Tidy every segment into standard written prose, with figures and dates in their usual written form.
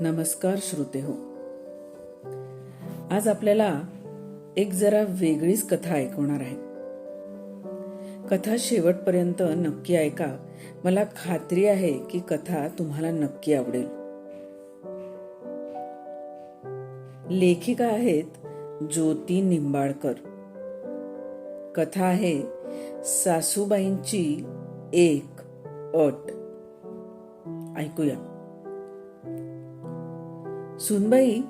नमस्कार श्रोते हो. आज आपल्याला एक जरा वेगळीच कथा ऐकवणार आहे. कथा शेवटपर्यंत नक्की ऐका. मला खात्री आहे की कथा तुम्हाला नक्की आवडेल. लेखिका आहेत ज्योती निंबाळकर. कथा आहे सासूबाईंची एक अट. ऐकूया. सुनबाई,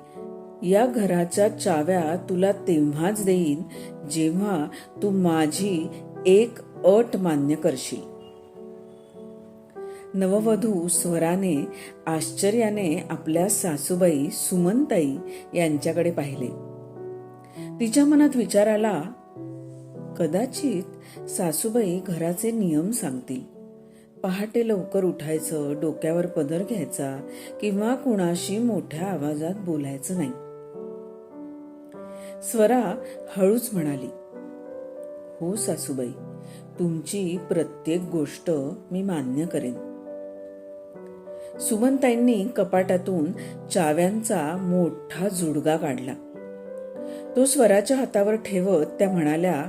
या घराच्या चाव्या तुला तेव्हाच देईन जेव्हा तू माझी एक अट मान्य करशील. नववधू स्वराने आश्चर्याने आपल्या सासूबाई सुमनताई यांच्याकडे पाहिले. तिच्या मनात विचार आला, कदाचित सासूबाई घराचे नियम सांगतील. पहाटे लवकर उठायचं, डोक्यावर पदर घ्यायचा किंवा कुणाशी मोठ्या आवाजात बोलायचं नाही. स्वरा हळूच म्हणाली, हो सासूबाई, तुमची प्रत्येक गोष्ट मी मान्य करेन. सुमनताईंनी कपाटातून चाव्यांचा मोठा जुडगा काढला. तो स्वराच्या हातावर ठेवत त्या म्हणाल्या,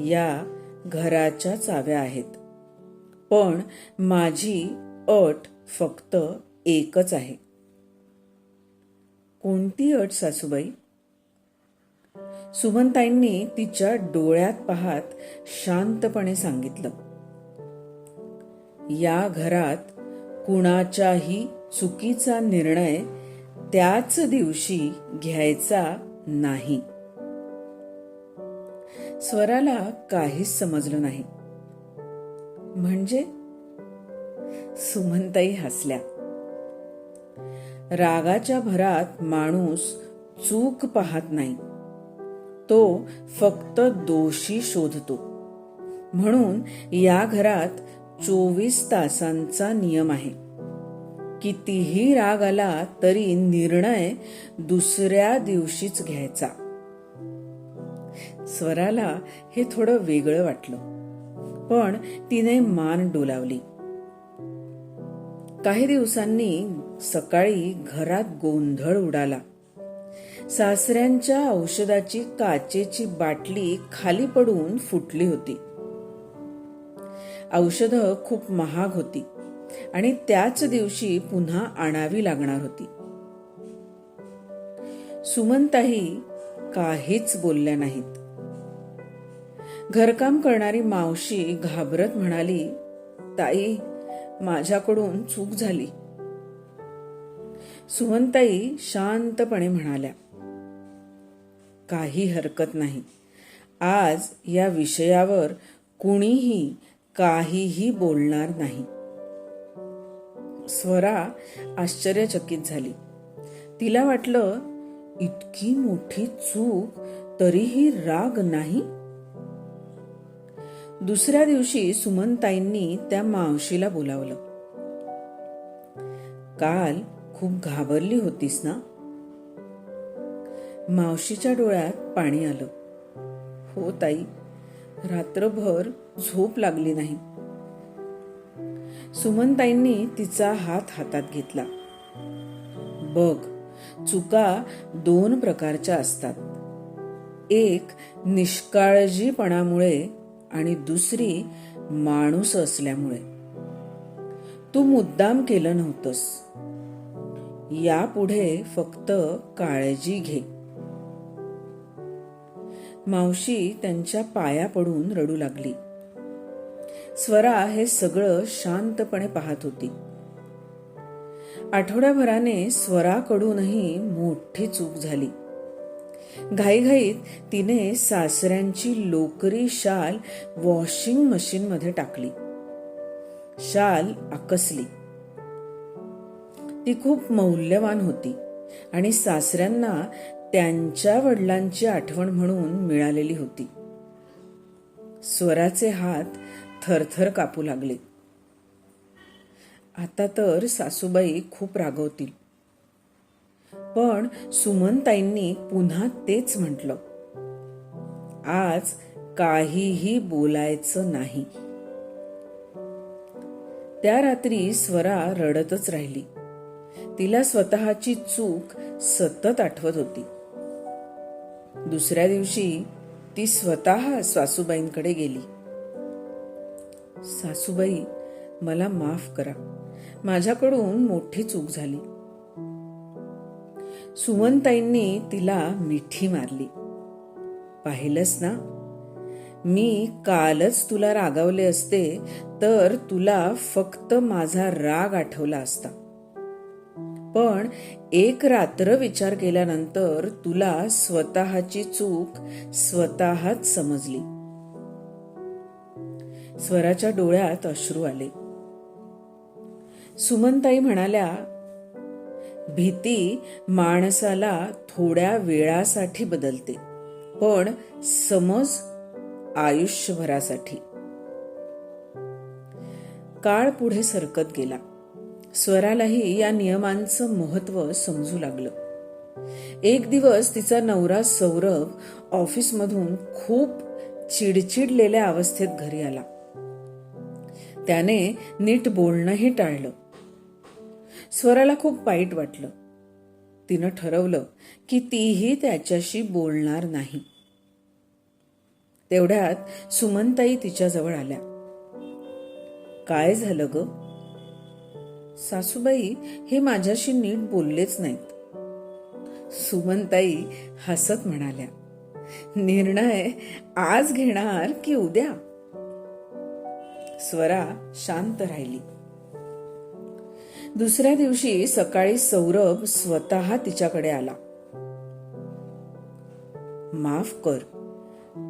या घराच्या चाव्या आहेत, पण माझी अट फक्त एकच आहे. कोणती अट सासूबाई? सुमनताईंनी तिच्या डोळ्यात पाहत शांतपणे सांगितलं, या घरात कुणाच्याही चुकीचा निर्णय त्याच दिवशी घ्यायचा नाही. स्वराला काहीच समजलं नाही. म्हणजे? सुमनताई हसल्या. रागाच्या भरात माणूस चूक पाहत नाही, तो फक्त दोषी शोधतो. म्हणून या घरात 24 तासांचा नियम आहे. कितीही राग आला तरी निर्णय दुसऱ्या दिवशीच घ्यायचा. स्वराला हे थोडं वेगळं वाटलं, पण तिने मान डोलावली. काही दिवसांनी सकाळी घरात गोंधळ उडाला. सासऱ्यांच्या औषधाची काचेची बाटली खाली पडून फुटली होती. औषधं खूप महाग होती आणि त्याच दिवशी पुन्हा आणावी लागणार होती. सुमनताई काहीच बोलल्या नाहीत. घरकाम करणारी मावशी घाबरत म्हणाली, ताई, माझ्याकडून चूक झाली. सुमनताई शांतपणे म्हणाल्या, काही हरकत नाही. आज या विषयावर कुणीही काहीही बोलणार नाही. स्वरा आश्चर्यचकित झाली. तिला वाटलं, इतकी मोठी चूक तरीही राग नाही. दुसऱ्या दिवशी सुमनताईंनी त्या मावशीला बोलावलं. काल खूप घाबरली होतीस ना? मावशीच्या डोळ्यात पाणी आलं. हो ताई, रात्रभर झोप लागली नाही. सुमनताईंनी तिचा हात हातात घेतला. बघ, चुका 2 प्रकारच्या असतात. एक निष्काळजीपणामुळे आणि दुसरी माणूस असल्यामुळे. तू मुद्दाम केलं नव्हतंस. यापुढे फक्त काळजी घे. मावशी त्यांच्या पाया पडून रडू लागली. स्वरा हे सगळं शांतपणे पाहत होती. आठवड्याभराने स्वराकडूनही मोठी चूक झाली. घाईघाईत तिने सासऱ्यांची लोकरी शाल वॉशिंग मशीन मध्ये टाकली. शाल आकसली. ती खूप मौल्यवान होती आणि सासऱ्यांना त्यांच्या वडिलांची आठवण म्हणून मिळालेली होती. स्वराचे हात थरथर कापू लागले. आता तर सासूबाई खूप रागवतील. पण सुमनताईंनी पुन्हा तेच म्हटलं, आज काहीही बोलायचं नाही. त्या रात्री स्वरा रडतच राहिली. तिला स्वतःची चूक सतत आठवत होती. दुसऱ्या दिवशी ती स्वतः सासूबाईंकडे गेली. सासूबाई, मला माफ करा, माझ्याकडून मोठी चूक झाली. सुमनताईंनी तिला मिठी मारली. पाहिलंस ना, मी कालच तुला रागावले असते तर तुला फक्त माझा राग आठवला असता, पण एक रात्र विचार केल्यानंतर तुला स्वतःची चूक स्वतःच समजली. स्वराच्या डोळ्यात अश्रू आले. सुमनताई म्हणाल्या, भीती माणसाला थोड्या वेळासाठी बदलते, पण समज आयुष्यभरासाठी. काळ पुढे सरकत गेला. स्वरालाही या नियमांचं महत्व समजू लागलं. एक दिवस तिचा नवरा सौरभ ऑफिसमधून खूप चिडचिडलेल्या अवस्थेत घरी आला. त्याने नीट बोलणंही टाळलं. स्वराला खूप वाईट वाटलं. तिनं ठरवलं की तीही त्याच्याशी बोलणार नाही. तेवढ्यात सुमनताई तिच्याजवळ आल्या. काय झालं ग? सासूबाई, हे माझ्याशी नीट बोललेच नाहीत. सुमनताई हसत म्हणाल्या, निर्णय आज घेणार की उद्या? स्वरा शांत राहिली. दुसऱ्या दिवशी सकाळी सौरभ स्वतः तिच्याकडे आला. माफ कर,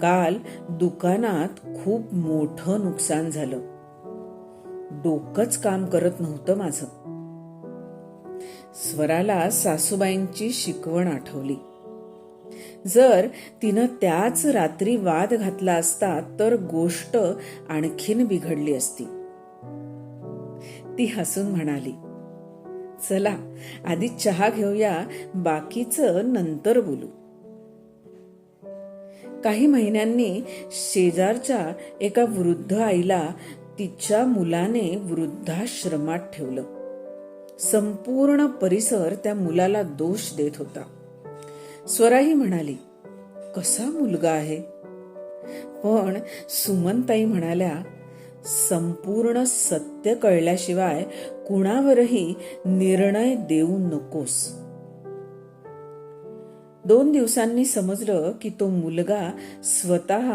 काल दुकानात खूप मोठं नुकसान झालं. डोकंच काम करत नव्हतं माझं. स्वराला सासूबाईंची शिकवण आठवली. जर तिनं त्याच रात्री वाद घातला असता तर गोष्ट आणखीन बिघडली असती. ती हसून म्हणाली, चला आधी चहा घेऊया, बाकीचं नंतर बोलू. काही महिन्यांनी शेजारच्या एका वृद्ध आईला तिच्या मुलाने वृद्धाश्रमात ठेवलं. संपूर्ण परिसर त्या मुलाला दोष देत होता. स्वराही म्हणाली, कसा मुलगा आहे? पण सुमनताई म्हणाल्या, संपूर्ण सत्य कळल्याशिवाय कुणावरही निर्णय देऊ नकोस. 2 दिवसांनी समजलं की तो मुलगा स्वतः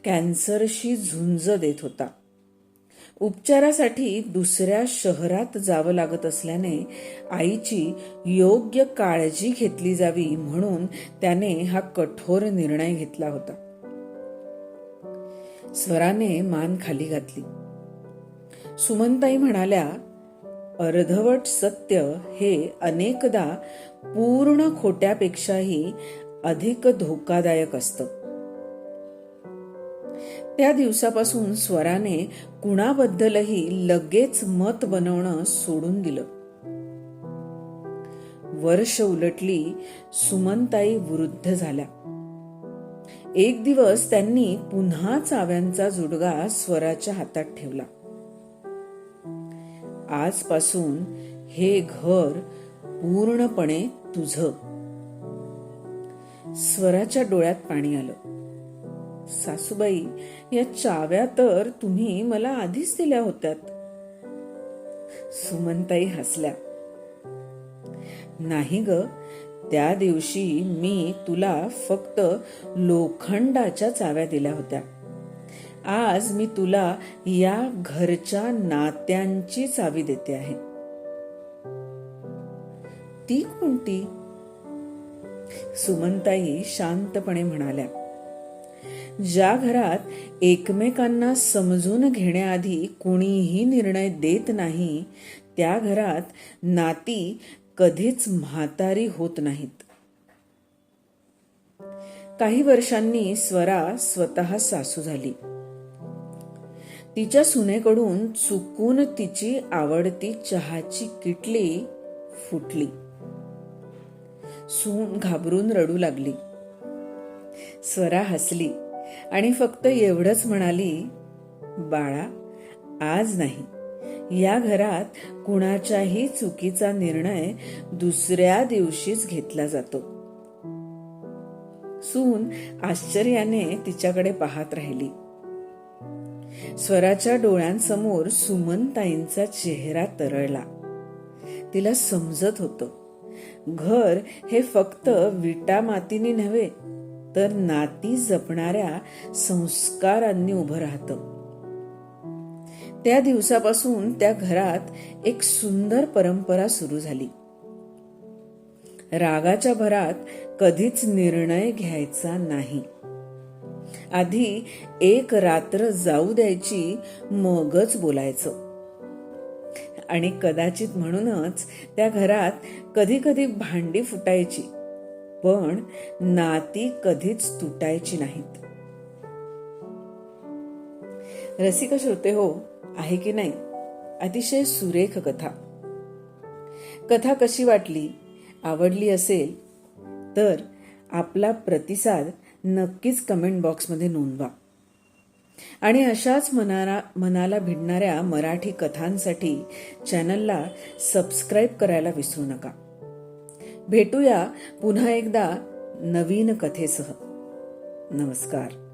कॅन्सरशी झुंज देत होता. उपचारासाठी दुसऱ्या शहरात जावं लागत असल्याने आईची योग्य काळजी घेतली जावी म्हणून त्याने हा कठोर निर्णय घेतला होता. स्वराने मान खाली घातली. सुमनताई म्हणाल्या, अर्धवट सत्य हे अनेकदा पूर्ण खोट्यापेक्षाही अधिक धोकादायक असतं. त्या दिवसापासून स्वराने कुणाबद्दलही लगेच मत बनवणं सोडून दिलं. वर्ष उलटली. सुमनताई वृद्ध झाल्या. एक दिवस त्यांनी पुन्हा चाव्यांचा जुडगा स्वराच्या हातात ठेवला. आजपासून हे घर पूर्णपणे तुझं. स्वराच्या डोळ्यात पाणी आलं. सासूबाई, या चाव्या तर तुम्ही मला आधीच दिल्या होत्यात. सुमनताई हसल्या. नाही ग, त्या दिवशी मी तुला फक्त लोखंडाच्या चाव्या दिल्या होत्या. आज मी तुला या घरच्या नात्यांची चावी देते आहे. ती कोणती? सुमनताई शांतपणे म्हणाल्या, ज्या घरात एकमेकांना समजून घेण्याआधी कोणीही निर्णय देत नाही, त्या घरात नाती कधीच म्हातारी होत नाहीत. काही वर्षांनी स्वरा स्वतः सासू झाली. तिच्या सुनेकडून चुकून तिची आवडती चहाची किटली फुटली. सून घाबरून रडू लागली. स्वरा हसली आणि फक्त एवढंच म्हणाली, बाळा, आज नाही, या घरात कुणाच्याही चुकीचा निर्णय दुसऱ्या दिवशीच घेतला जातो. सून आश्चर्याने तिच्याकडे पाहत राहिली. स्वराच्या डोळ्यांसमोर सुमनताईंचा चेहरा तरळला. तिला समजत होतं, घर हे फक्त विटा मातीने नव्हे तर नाती जपणाऱ्या संस्कारांनी उभं राहतं. त्या दिवसापासून त्या घरात एक सुंदर परंपरा सुरू झाली. रागाच्या भरात कधीच निर्णय घ्यायचा नाही. आधी एक रात्र जाऊ द्यायची, मगच बोलायचं. आणि कदाचित म्हणूनच त्या घरात कधी कधी भांडी फुटायची, पण नाती कधीच तुटायची नाहीत. रसिक श्रोते हो, आहे की नाही अतिशय सुरेख कथा. कथा कशी वाटली, आवडली असेल तर आपला प्रतिसाद नक्कीच कमेंट बॉक्समध्ये नोंदवा. आणि अशाच मनाला भिडणाऱ्या मराठी कथांसाठी चॅनलला सबस्क्राईब करायला विसरू नका. भेटूया पुन्हा एकदा नवीन कथेसह. नमस्कार.